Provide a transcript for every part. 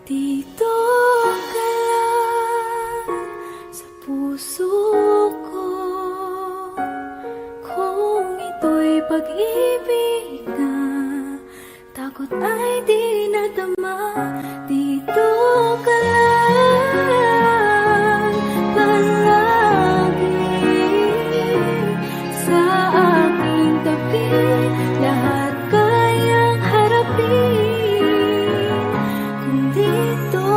Dito ka lang sa puso ko, kung ito'y pag-ibig na takot ay di nadama. Dito ka lang palagi sa aking tabi, lahat kayang harapin kung dito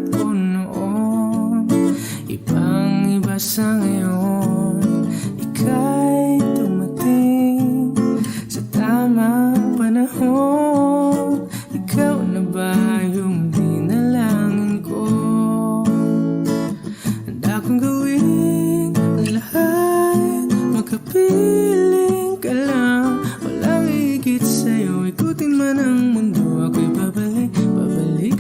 ko noon, ibang-iba sa ngayon. Ika'y dumating sa tamang panahon. Ikaw na ba yung dinalangin ko? Handa kong gawin ang lahat, makapiling ka lang. Walang higit sa'yo, ikutin man ang mundo, ako'y babalik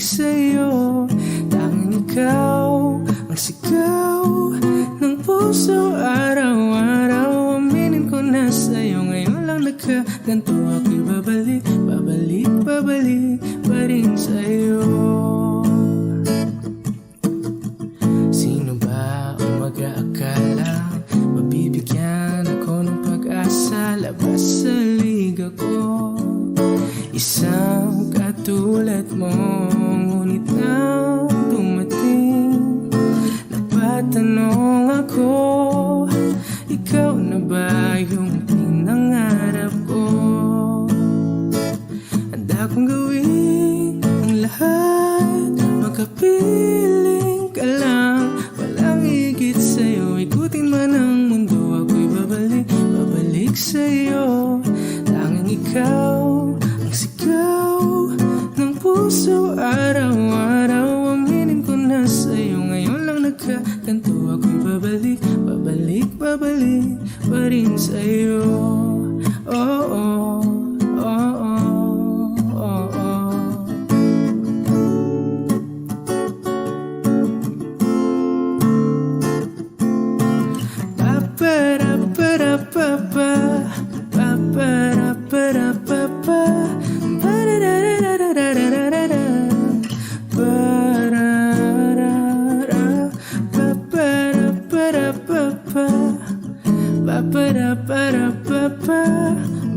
sa'yo. Tanging ikaw ang sigaw ng puso araw-araw. Aminin ko na sa'yo, ngayon lang nagkaganto, ako'y babalik pa rin sa'yo. Sino ba ang mag-aakala mabibigyan ako ng pag-asa? Labas sa liga ko, isang katulad mo. Ngunit nang dumating, napatanong ako, ikaw na ba yung pinangarap ko? Handa kong gawin ang lahat, makapiling ka lang. Walang higit sa'yo, ikutin man ang mundo, ako'y babalik sa'yo. Tanging ikaw ang sigaw ng puso araw-araw. Aminin ko na sa'yo, ngayon lang nagkaganto, ako'y babalik pa rin sa'yo. Oh, oh, oh, oh, oh, oh. Pa-pa-ra-pa-ra-pa-pa, pa-pa-ra-pa-ra-pa-pa, pa-ra-ra-ra-ra-ra-ra-ra-ra, pa-ra-ra-ra, pa-pa-ra-pa-ra-pa-pa, pa-pa-ra-pa-ra-pa-pa,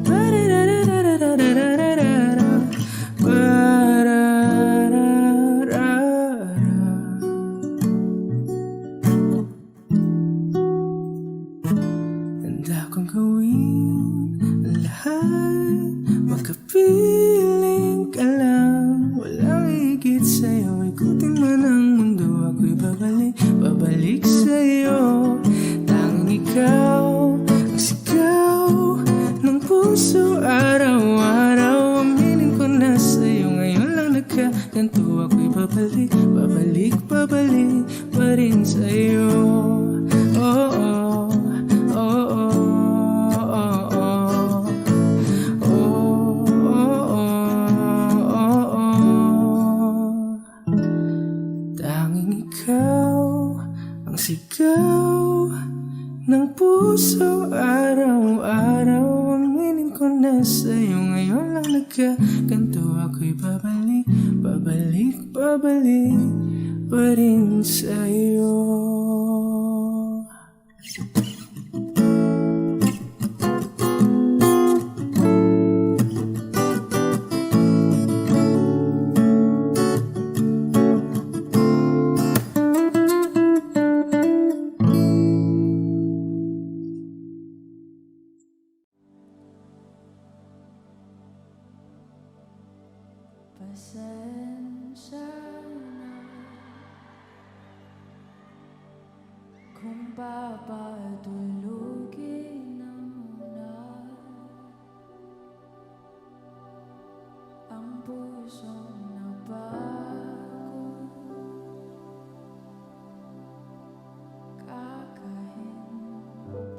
pa-ra-ra-ra-ra-ra-ra-ra-ra, pa-ra-ra-ra-ra. Handa kong gawin ang lahat, makapiling ka lang. Walang higit sa'yo, ikutin man ang mundo, ako'y babalik sa'yo. Tanging ikaw ang sigaw ng puso araw-araw. Aminin ko na sa'yo, ngayon lang nagkaganto, ako'y babalik pa rin sa'yo. Oh, oh, oh, oh, oh, oh. Oh, oh, oh, oh. Tanging ikaw ang sigaw ng puso araw-araw. Aminin ko na sa'yo, ngayon lang nagkaganto, ako'y babalik pa rin sa'yo. Pasensya na kung papatulugin na muna ang pusong nabago. Kakahintay,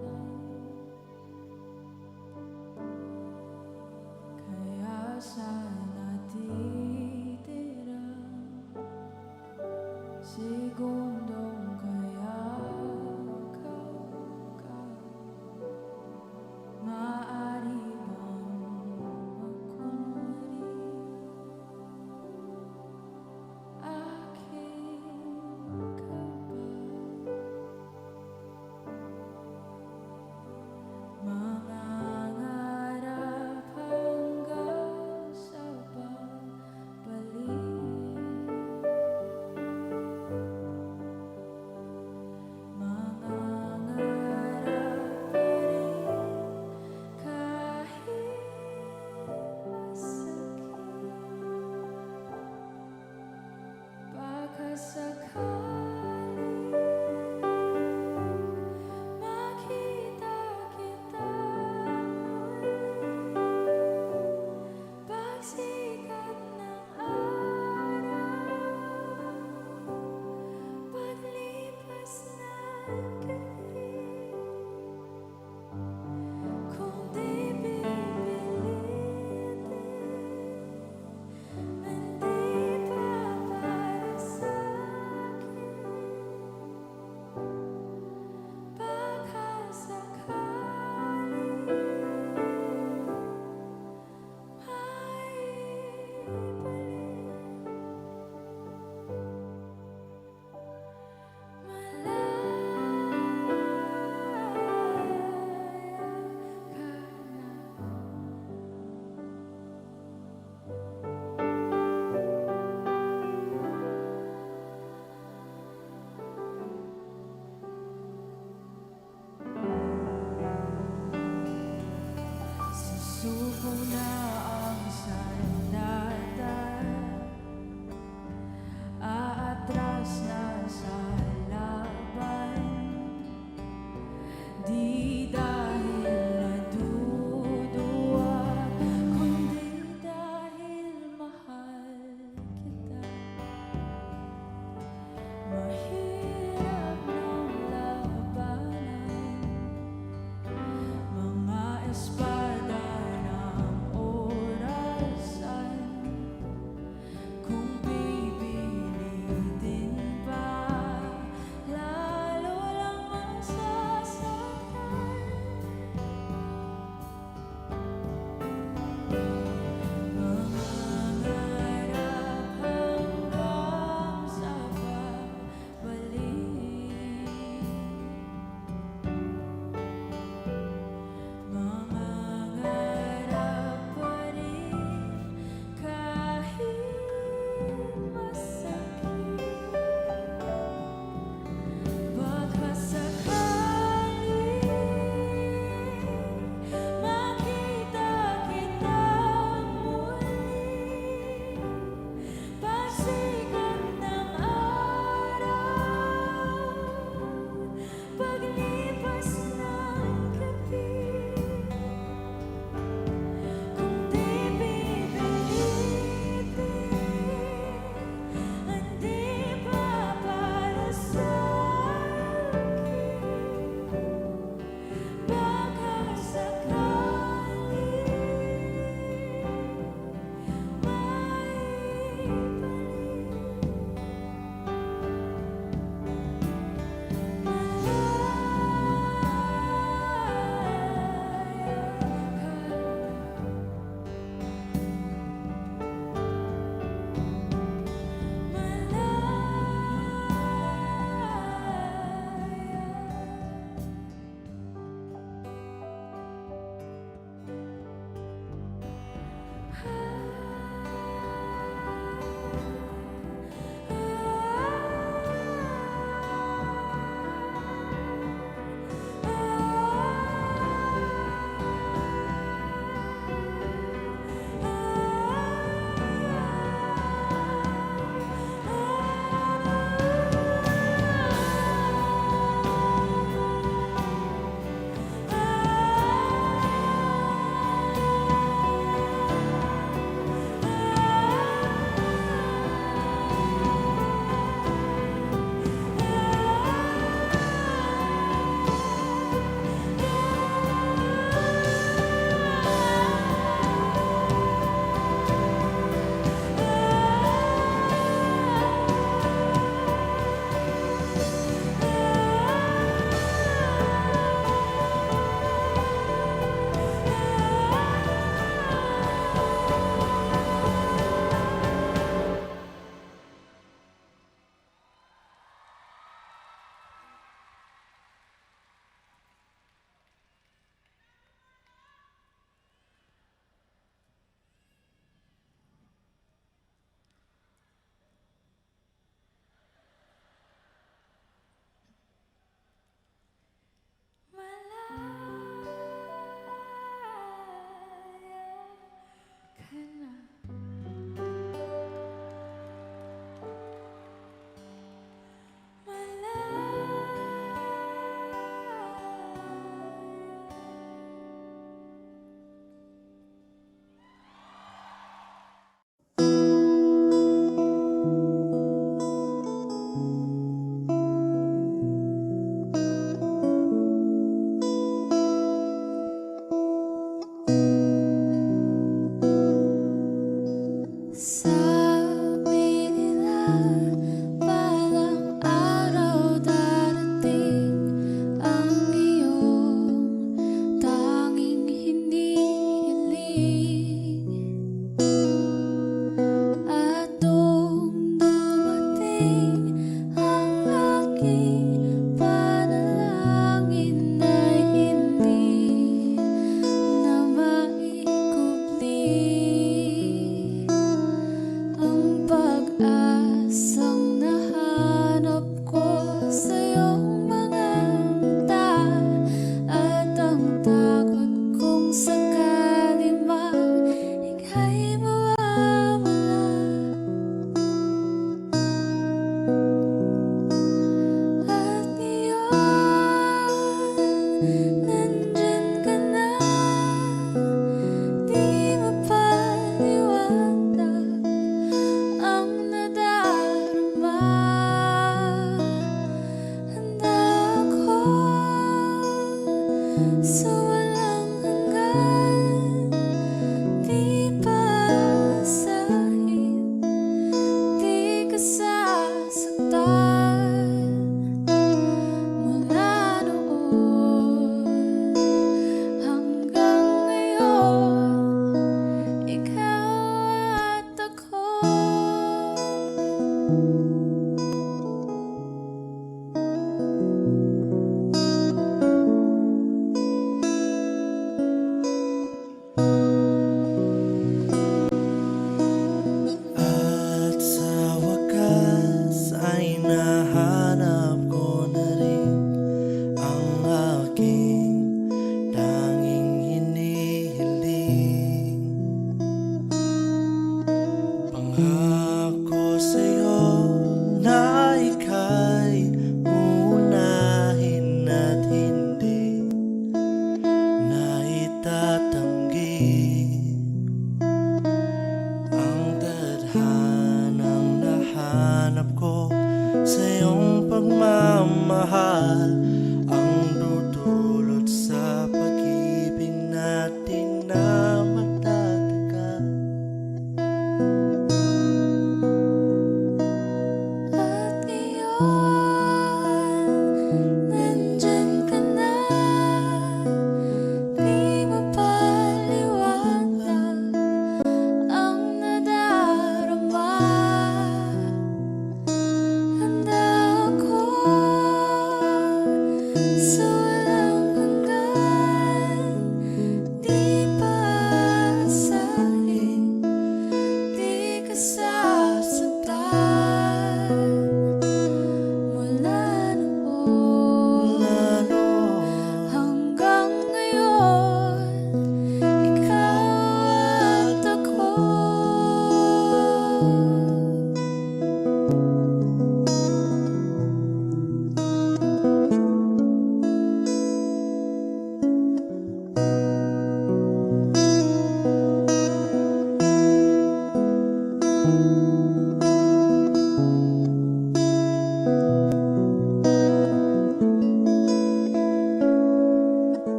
kaya sana titira segundong kaya ka suko na ang sandalan, aatras na sa laban. Di dahil naduduwa, kundi dahil mahal kita. Mahirap ng labanan, mga espada ng oras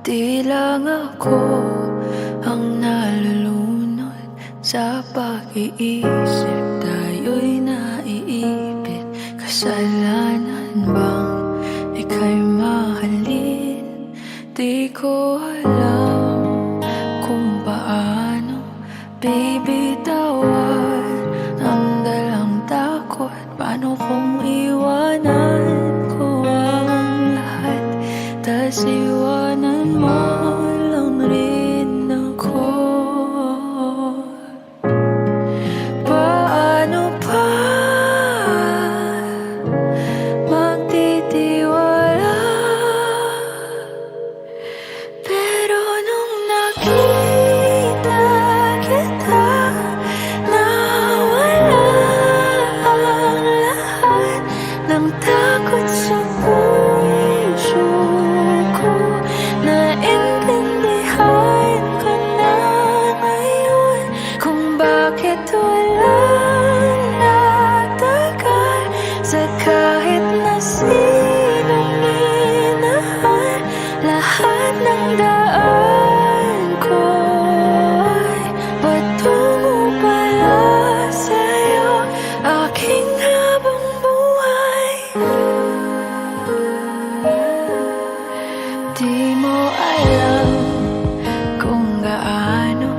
Di lang ako ang nalulunod sa pag-iisip. Tayo'y naiipit. Kasalanan bang ika'y mahalin? Di ko alam kung paano bibitawan ang dalang takot. Paano kung iwanan ko ang lahat, tas iwanan mo lang rin ako? Paano pa magtitiwala? Pero nung nakita kita, nawala ang lahat ng takot sa puso ko. Naintindihan ko na ngayon kung bakit wala natagal sa kahit na sinong minahal. Lahat ng daan ko ay patungo pala sa'yo, aking habang buhay. Di mo alam kung gaano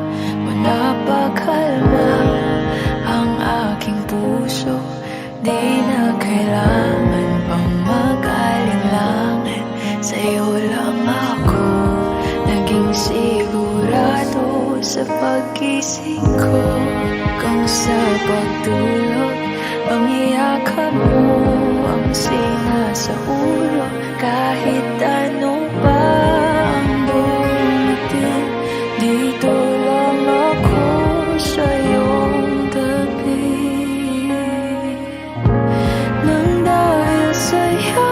mo napakalma ang aking puso. Di na kailangan pang mag-alinlangan, sa'yo lang ako naging sigurado sa pag-gising ko. Kung sa pagtulog ang iyakap mo ang sinasaulo, kahit ano pa ang dumating, dito lang ako sa iyong tabi. Nang dahil sa'yo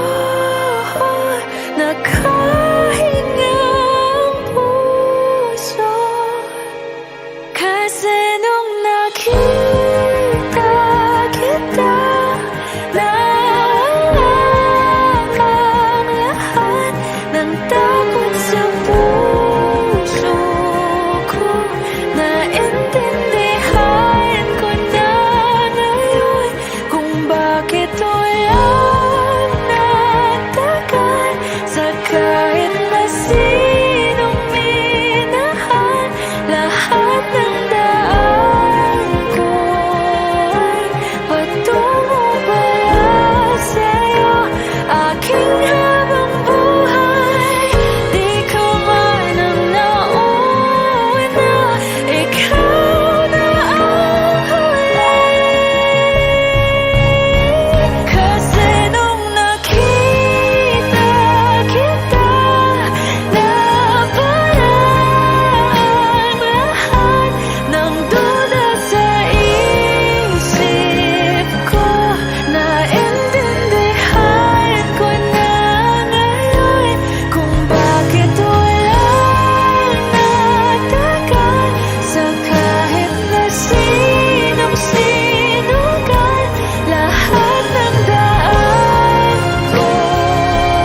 nakahinga ang puso, kasi nung nakita kita, nawala ang lahat ng takot sa puso ko. Naintindihan ko na ngayon kung bakit wala natagal sa kahit na sinong minahal. Lahat ng daan ko ay patungo pala sa'yo, aking habang buhay. Di ka man ang nauna, ikaw na ang huli. Kasi nung nakita kita, nawala ang lahat ng duda sa isip ko. Naintindihan ko na ngayon kung bakit wala natagal sa kahit na sinong sinugal. Lahat ng daan ko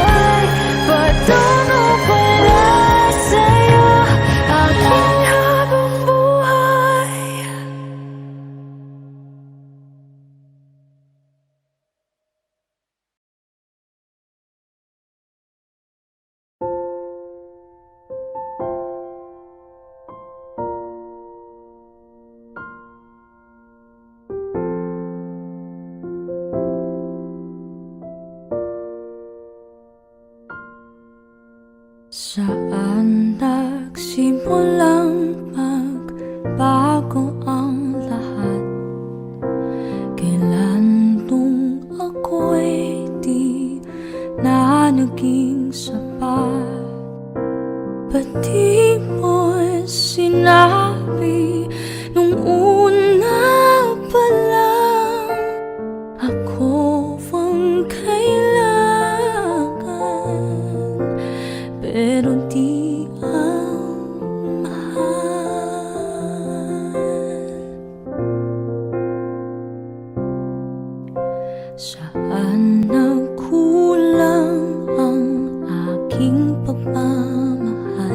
ay patungo pala sa'yo, aking habang buhay. Saan nagsimulang magbago ang lahat? Kailan nung ako'y di na naging sapat? Ba't di mo sinabi nung una pa lang ako ang kailangan, pero di ang mahal? Saan nagkulang ang aking pagmamahal?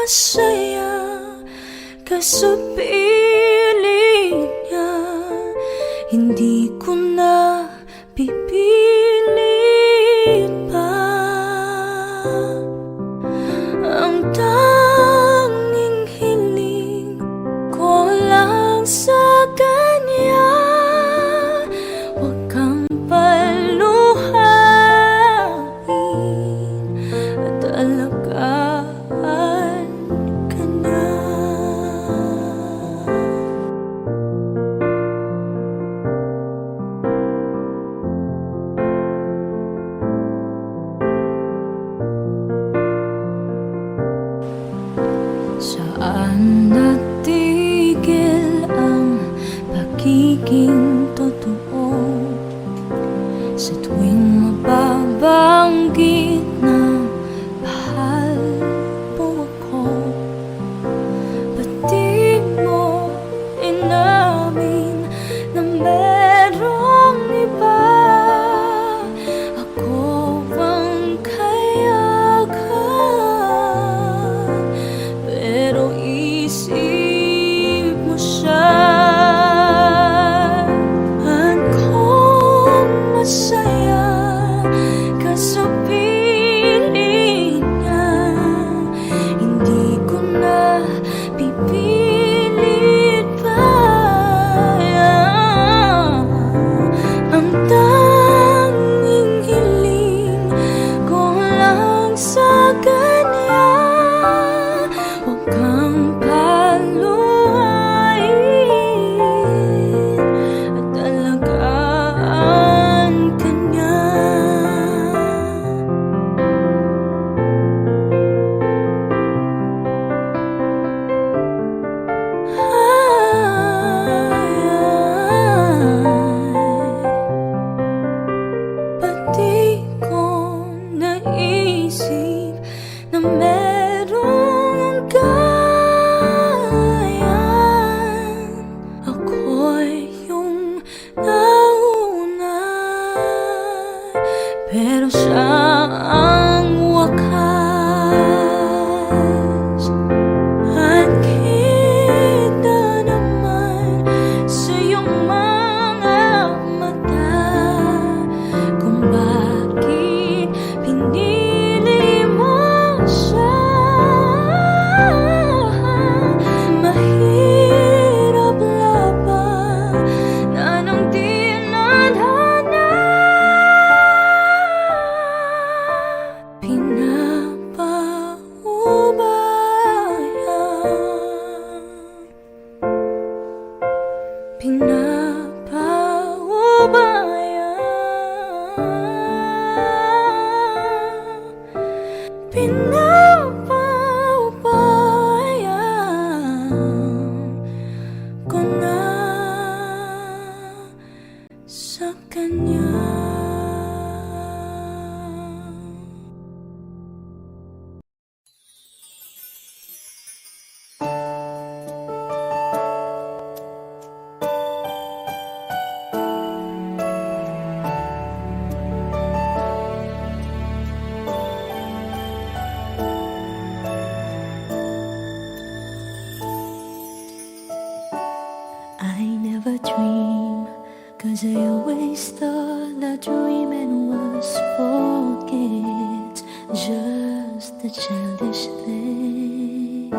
masaya ka sa piling niya. Hindi ko na pipilit pa. Ang tanging hiling ko lang sa kanya, huwag kang paluhain at alagaan ka na. Saan natigil ang pagiging totoo? Sa tuwing mababanggit na mahal mo ako, ba't di mo inamin na merong iba? Ako ang kayagan, pero isip mo siya. At kung masaya ka sa piling niya, hindi ko na pipilit pa. Ang tanging hiling ko lang sa kanya, huwag kang paluhain at alagaan ka niya. Pati ko naisip na merong gayan. Ako'y yung nauna, pero siya ang wakas. At kita naman sa iyong mga mata kung bakit pinili mo siya. Mahirap laban na nang di nadhana. Pinapaubaya ko na sa kanya. I never dream, 'cause I always thought that dreaming was forget, just a childish thing.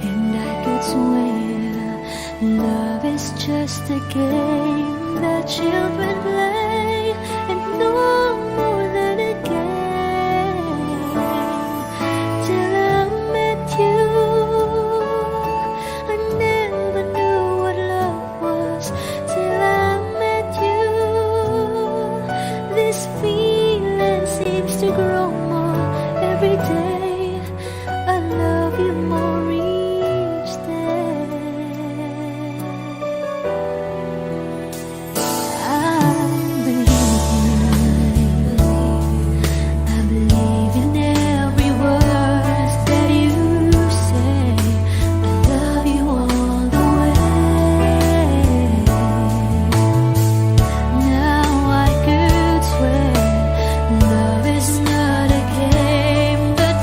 And I could swear love is just a game that children play, and no more than a game. Till I met you, I never knew what love was. Till I met you, this feeling seems to grow more every day. I love you more each day. I believe in every word that you say. I love you all the way. Now I could swear love is not a game, but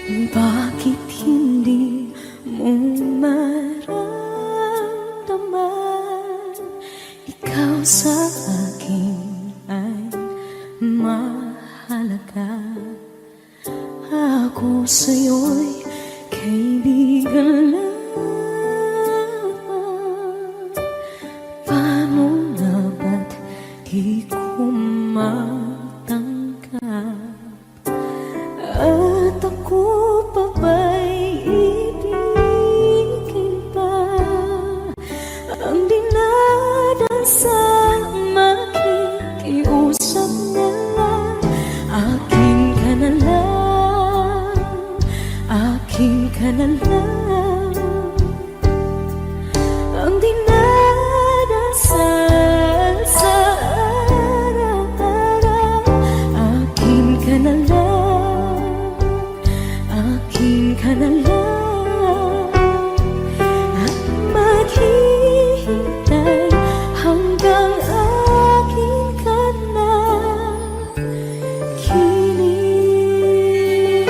Bakit hindi mo maramdaman? Ikaw sa akin ay mahalaga. Ako sa'yo'y kaibigan lamang. Paano nga ba't di ko matanggap? At ako pa ba'y ibigin pa? Ang dinadasal, makikiusap na lang. Akin ka na lang, akin ka na lang. Ang dinadasal sa araw-araw. Akin ka na lang, akin ka na lang. At maghihintay hanggang akin ka na kilig.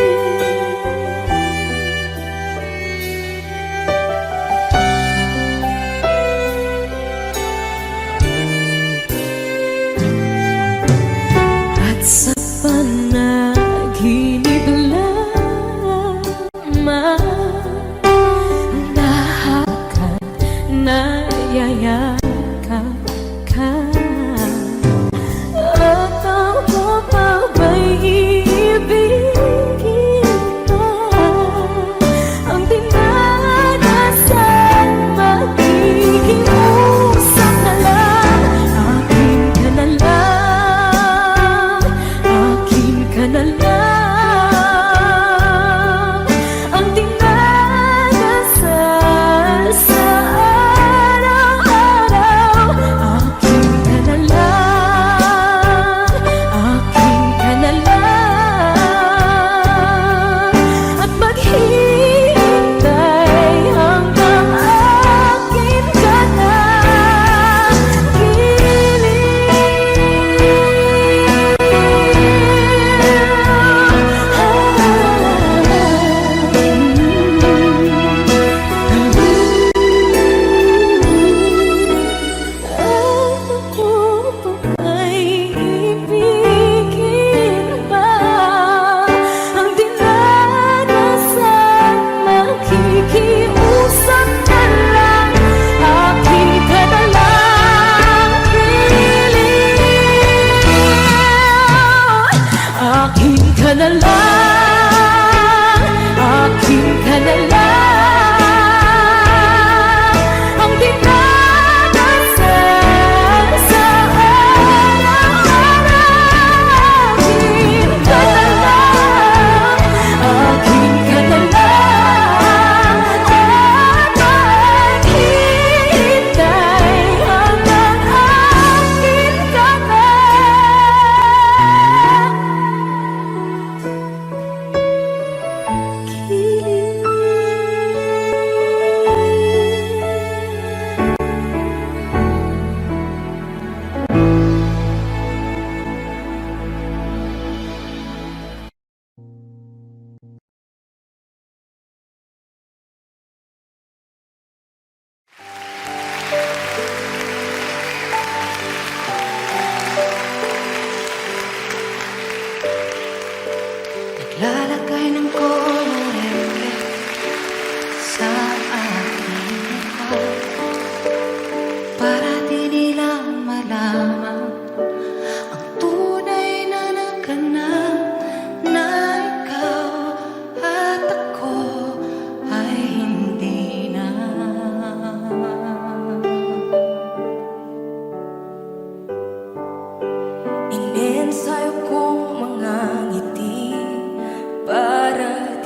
At sa panaginip lamang, nahakot, nayayakap ka. At ako pa ba'y iibigin pa? Ang dinadasal, makikiusap na lang. Akin ka na lang, akin ka na lang. Ang dinadasal sa araw-araw. Akin ka na lang, akin ka na lang. At maghihintay hanggang akin ka na Ako pa ba'y ibigin pa? Ang dinadasal, makikiusap na lang. Akin ka na lang, kilig. Akin ka na lang, akin ka na lang. Ang dinadasal sa araw-araw. Akin ka na lang, akin ka na lang. At maghihintay hanggang akin ka na Naglalagay ng kolorete sa aking mukha para di nila malaman ang tunay na naganap, na ikaw at ako ay hindi na. Inensayo kong mga ngiti para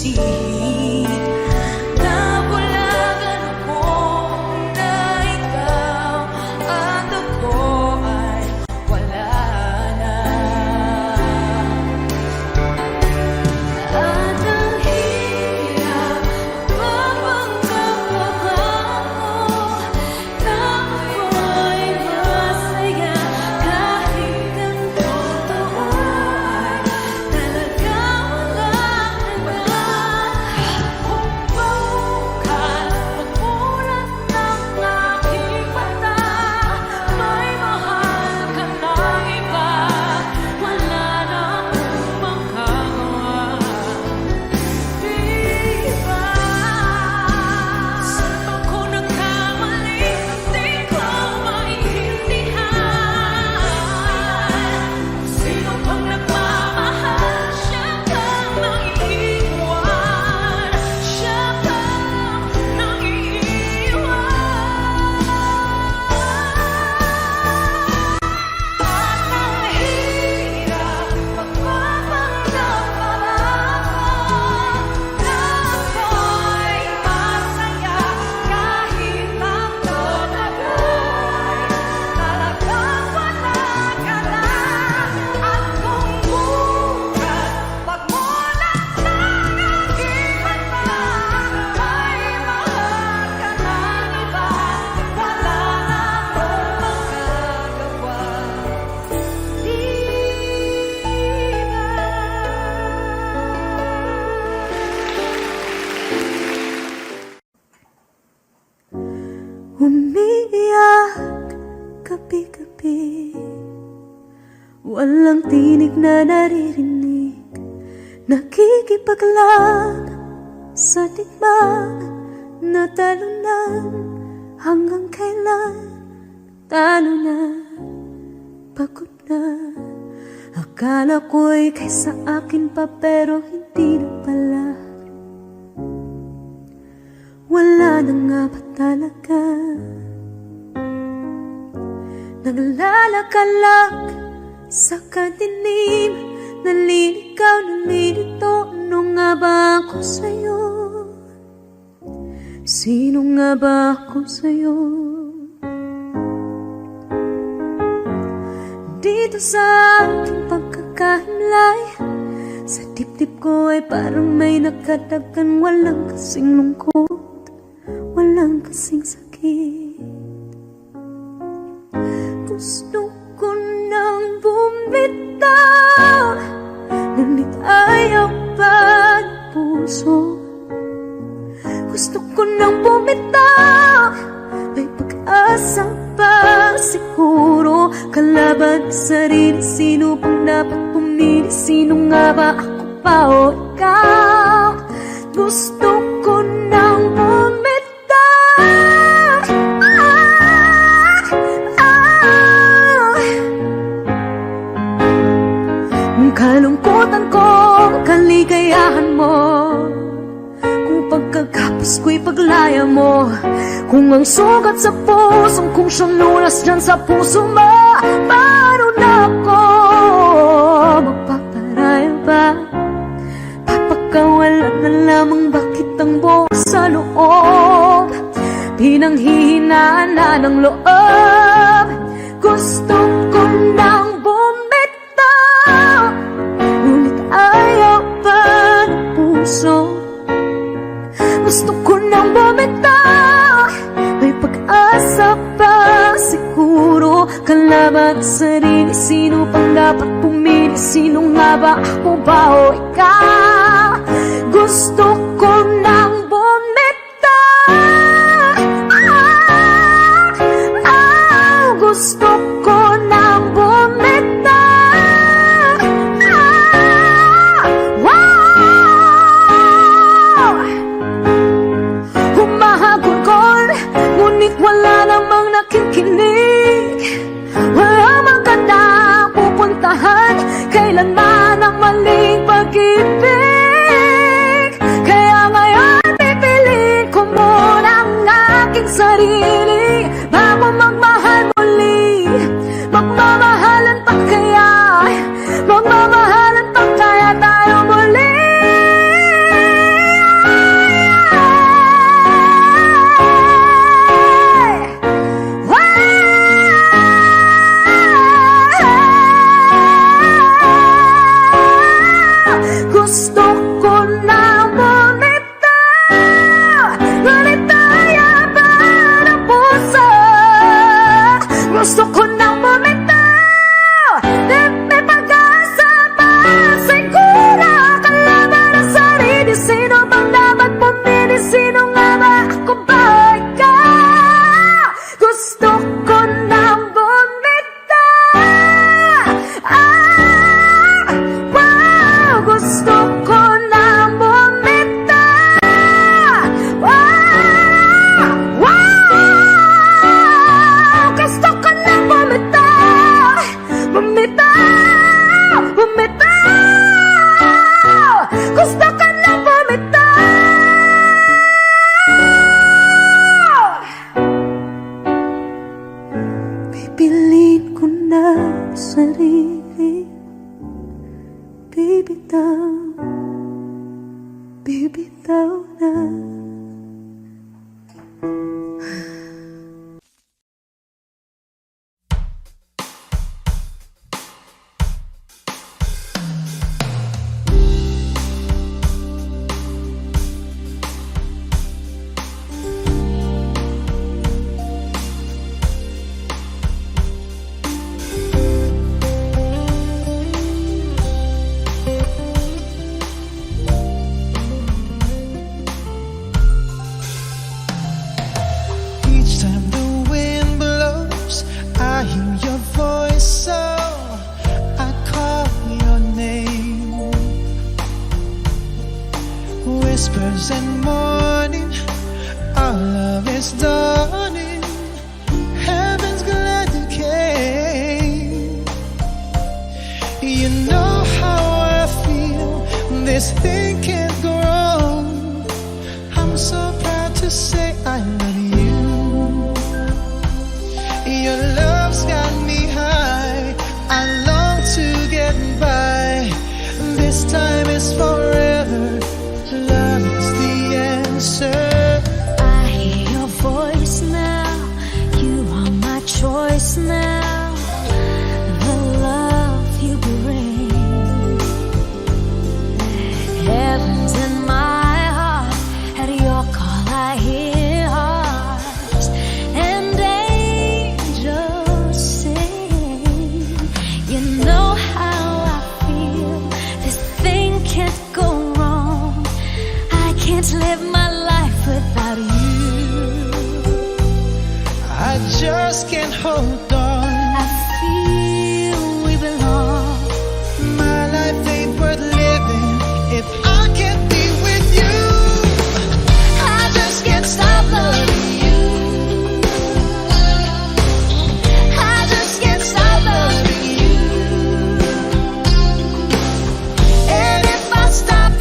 pagsisisi. Nabulagan ako na ikaw at ako ay wala na. At ang hirap mapanggap ako na ako'y masaya kahit ang totoo ay talaga wala na. Kung bukas pagmulat ng aking mata, may mahal ka ng iba, wala na akong magagawa. Di ba? Saan ba ko nagkamali? Di ko maintindihan. Sino pang nagmamahal? Siya bang naiiwan? Siya bang naiiwan? At ang hirap magpapanggap na ako'y masaya kahit ang totoo ay talagang wala ka na. At kung bukas pagmulat ng aking mata, may mahal ka ng iba, wala na akong magagawa. Di Umiiyak gabi-gabi, walang tinig na naririnig, nakikipaglag sa digmaan na talunan. Hanggang kailan talo na, pagod na. Akala ko'y kaysa akin pa pero hindi na pala. Wala na nga ba talaga? Naglalakalag sa kadilim, naliligaw, nalilito. Ano nga ba ako sa'yo? Sino nga ba ako sa'yo? Dito sa aking pagkakahimlay, sa dibdib ko ay parang may nakadagan. Walang kasing lungkot, walang kasing sakit. Gusto ko nang bumitaw, ngunit ayaw pa ng puso. Gusto ko nang bumitaw, may pag-asa pa siguro. Kalaban sa sarili, sino pang dapat pumili? Sino nga ba, ako pa o ikaw? Gusto ko nang bumitaw. Kalungkutan ko, kaligayahan mo, kung pagkagapos ko'y paglaya mo, kung ang sugat sa pusong kung siyang lunas dyan sa puso mo. Paano na ako magpaparaya ba? Papakawalan na lamang, bakit ang buong sa loob? Pinanghihinaan na ng loob. Gusto ko nang bumitaw, ngunit ayaw pa ng puso. Gusto ko nang bumitaw, may pag-asa pa siguro. Kalaban sa sarili, sino pang dapat pumili? Sino nga ba, ako ba o ikaw? Gusto ko nang bumitaw. Gusto ko nang bumitaw. Wow! Humahagulgol, ngunit wala namang nakikinig. Wala mang gandang pupuntahan, kailanman ang maling pag-ibig. Kaya ngayon our love is dawning. Heaven's glad you came. You know how I feel. This thing can't go wrong. I'm so proud to say I love you. Your love's got me high. I long to get by. This time is forever. Love is the answer. I hear your voice now. You are my choice now. The love you bring. Heaven's in my heart. At your call I hear hearts and angels sing. You know how I feel. This thing can't go wrong. I can't live my life without you. I just can't hold on. I feel we belong. My life ain't worth living if I can't be with you. I just can't stop loving you. I just can't stop loving you. And if I stop,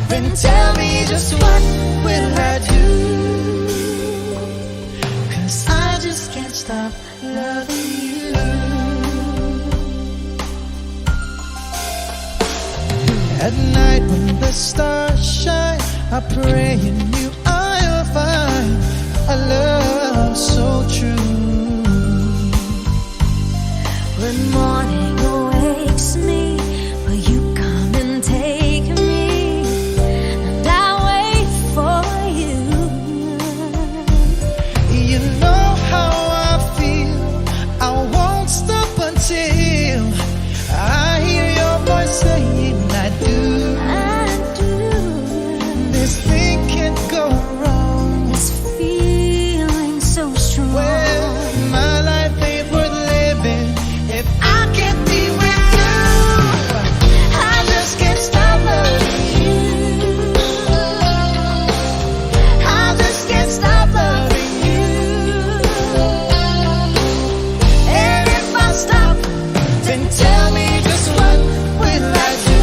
then tell me just what will I do? 'Cause I just can't stop loving you. At night when the stars shine, I pray in you I'll find a love so true. When morning awakes me, will you come and take me? And I wait for you. You know how I feel. I won't stop until I hear your voice saying I do. I do. This thing can't go wrong. This feeling so strong. Well, my life ain't worth living if I can't be with you. I just can't stop loving you. I just can't stop loving you. And if I stop, then tell me just what will I do?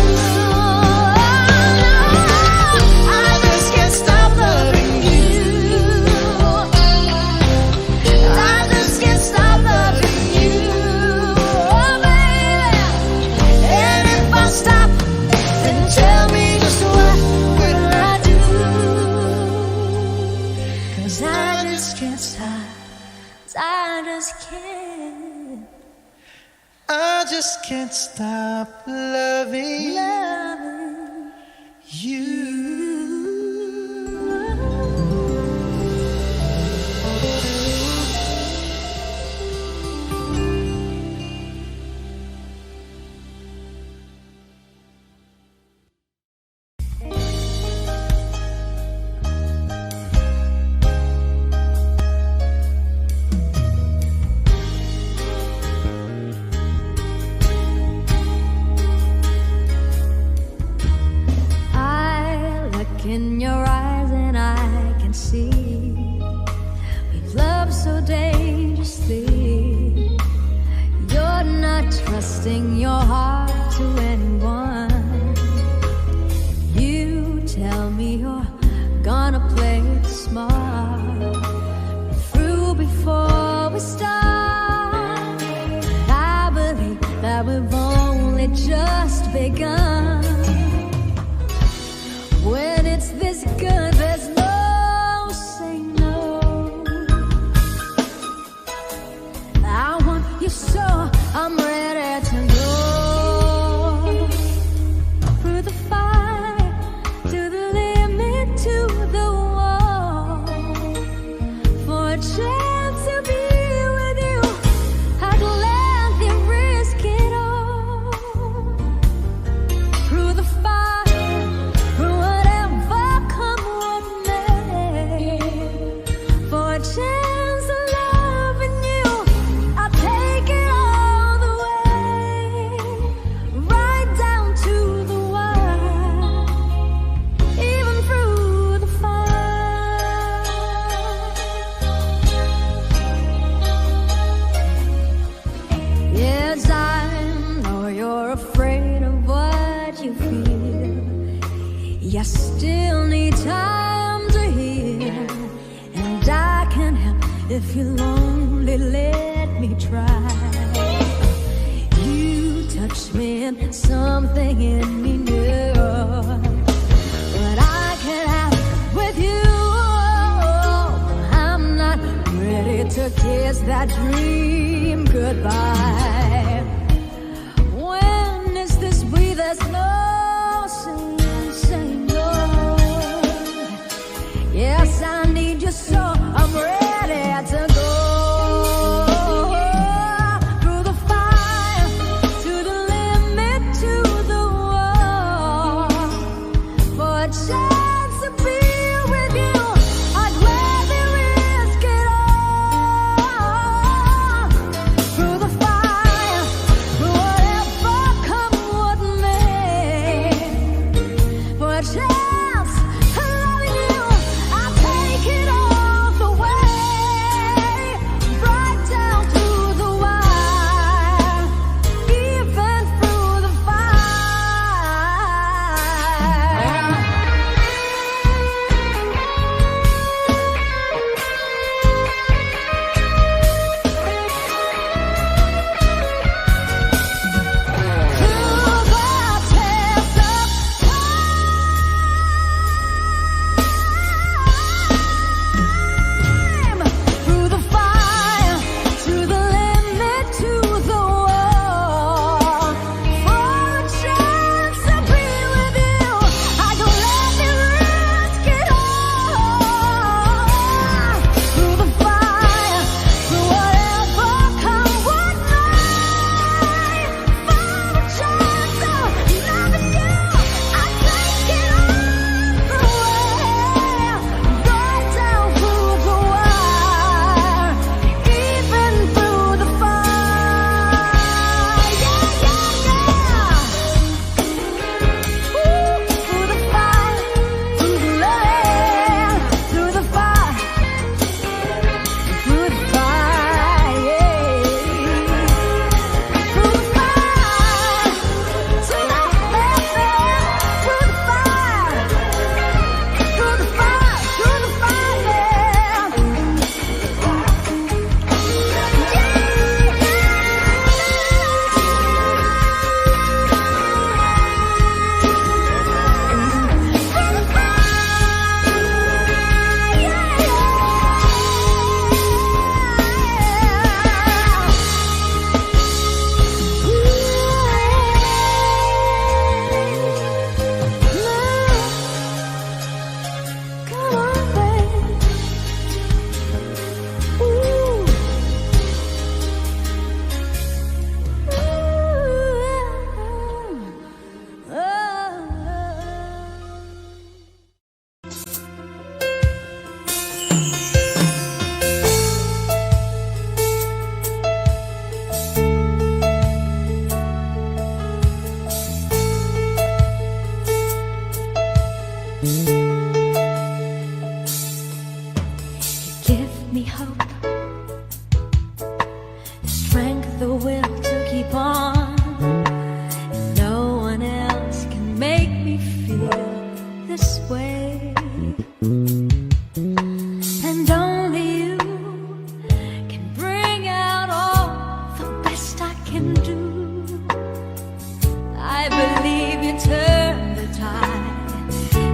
I just can't stop loving you. I just can't stop loving you. Oh, baby. And if I stop, then tell me just what will I do? 'Cause I just can't stop. I just can't I just can't stop loving love you. I look in your eyes and I can see we've loved so dangerously. You're not trusting your heart to anyone. You tell me you're gonna play it smart. Through before we start, I believe that we've only just begun. When it's this good, there's no saying if you'll only let me try. You touch me and something in me knew what I can have with you. I'm not ready to kiss that dream goodbye. When is this breather's no say no? Yes, I need you so I'm ready to go. Through the fire, to the limit, to the wall. For a chance to be with you, I'd gladly risk it all. Through the fire, through whatever come what may. For a chance of loving you, I'll take it all the way. Right down through the wire, even through the through the fire, to the limit, to the wall. For a chance to be with you, I don't let me risk it all. Through the fire, through whatever come what may. For a chance of loving you, I take it all the way. Right down through the wire, even through the fire. Yeah, yeah, yeah. Ooh, through the fire, through the land, through the fire, through the fire, yeah. Through the fire, to the heaven, through the fire, through the fire, through the fire, come on, babe. Ooh. Give me hope, the strength, the will to keep on. And no one else can make me feel this way. And only you can bring out all the best I can do. I believe you turn the tide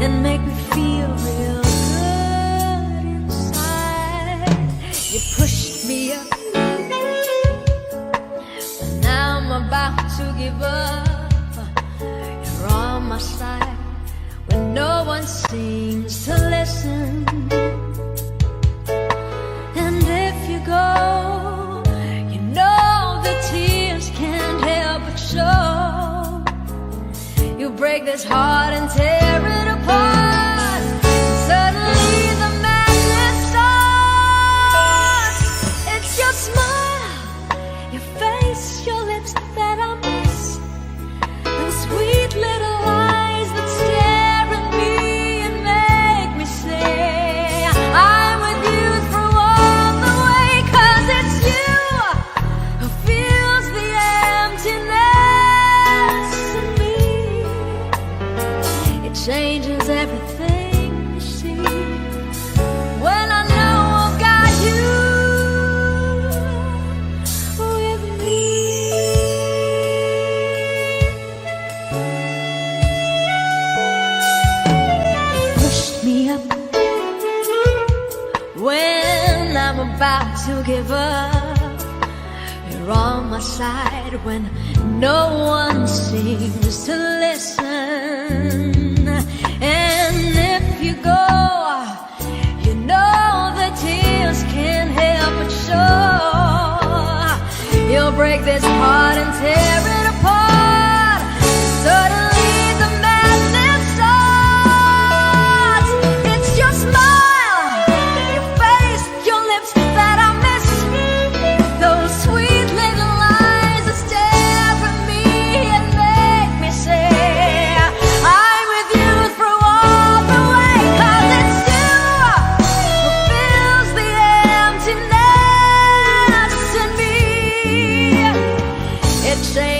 and make me feel real good inside. You pushed me up when I'm about to give up. You're on my side when no one seems to listen. And if you go, you know the tears can't help but show. You break this heart and tear it apart. Suddenly the madness starts. It's your smile, your face, your lips that I miss. Those sweet little eyes that stare at me and make me say I'm with you through all the way. 'Cause it's you who fills the emptiness in me. It when I'm about to give up. You're on my side when no one seems to listen. And if you go, you know the tears can't help but show. You'll break this heart and tear it apart. Suddenly the madness starts. It's your smile, your face, your lips that I miss. Those sweet little eyes that stare at me and make me say I'm with you through all the way. 'Cause it's you who fills the emptiness in me. It's a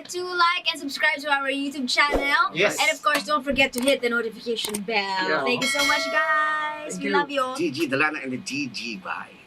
to like and subscribe to our YouTube channel. Yes. And of course, don't forget to hit the notification bell. Yeah. Thank you so much, guys. Thank We you. love you. GG Dalana and the GG Bye.